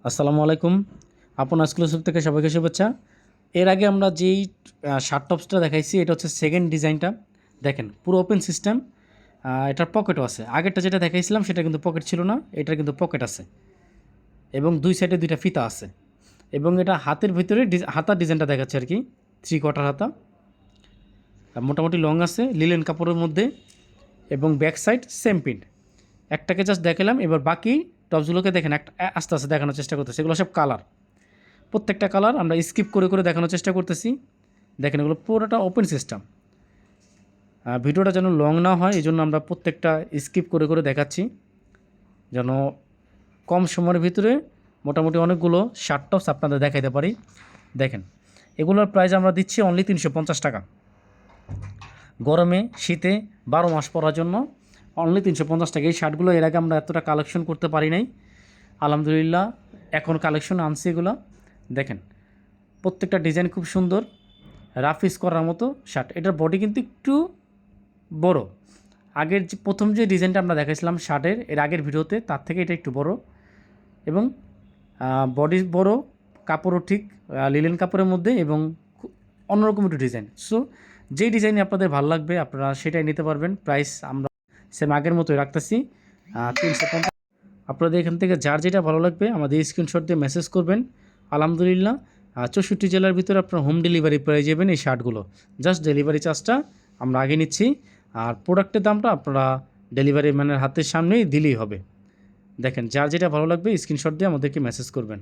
আসসালামু আলাইকুম। আপন এক্সক্লুসিভ থেকে সবাইকে শুভেচ্ছা। এর আগে আমরা যেই শার্ট টপসটা দেখাইছি এটা হচ্ছে সেকেন্ড ডিজাইনটা। দেখেন পুরো ওপেন সিস্টেম, এটার পকেটও আছে। আগেরটা যেটা দেখাইছিলাম সেটা কিন্তু পকেট ছিল না, এটার কিন্তু পকেট আছে এবং দুই সাইডে দুইটা ফিতা আছে এবং এটা হাতের ভিতরে হাতার ডিজাইনটা দেখাচ্ছে আর কি, 3/4 হাতা। মোটামুটি লং আছে লিলেন কাপড়ের মধ্যে এবং ব্যাক সাইড সেম প্রিন্ট। একটাকে জাস্ট দেখালাম, এবার বাকি টপসগুলোকে দেখেন একটা আস্তে আস্তে দেখানোর চেষ্টা করতেছি। এগুলো সব কালার, প্রত্যেকটা কালার আমরা স্কিপ করে করে দেখানোর চেষ্টা করতেছি। দেখেন এগুলো পুরোটা ওপেন সিস্টেম। ভিডিওটা যেন লং না হয় এই জন্য আমরা প্রত্যেকটা স্কিপ করে করে দেখাচ্ছি, যেন কম সময়ের ভিতরে মোটামুটি অনেকগুলো শার্ট টপস আপনাদের দেখাইতে পারি। দেখেন এগুলোর প্রাইস আমরা দিচ্ছি অনলি 350 টাকা। গরমে শীতে 12 মাস পরার জন্য অনলি 350 টাকা। এই শার্টগুলো এর আগে আমরা এতটা কালেকশন করতে পারি নাই, আলহামদুলিল্লাহ এখন কালেকশন আনছি এগুলো। দেখেন প্রত্যেকটা ডিজাইন খুব সুন্দর, রাফ ইউজ করার মতো শার্ট। এটার বডি কিন্তু একটু বড়, আগের যে প্রথম যে ডিজাইনটা আমরা দেখাইছিলাম শার্টের এর আগের ভিডিওতে তার থেকে এটা একটু বড় এবং বডি বড়, কাপড়ও ঠিক লিলেন কাপড়ের মধ্যে এবং অন্যরকম একটু ডিজাইন। সো যেই ডিজাইনে আপনাদের ভালো লাগবে আপনারা সেটাই নিতে পারবেন। প্রাইস আমরা সেম আগের মতোই রাখতেছি 350। আপনাদের এখান থেকে যার যেটা ভালো লাগবে আমাদের স্ক্রিনশট দিয়ে মেসেজ করবেন। আলহামদুলিল্লাহ 64 জেলার ভিতরে আপনার হোম ডেলিভারি পেয়ে যাবেন এই শার্টগুলো। জাস্ট ডেলিভারি চার্জটা আমরা আগে নিচ্ছি, আর প্রোডাক্টের দামটা আপনারা ডেলিভারি ম্যানের হাতের সামনেই দিলেই হবে। দেখেন যার যেটা ভালো লাগবে স্ক্রিনশট দিয়ে আমাদেরকে মেসেজ করবেন।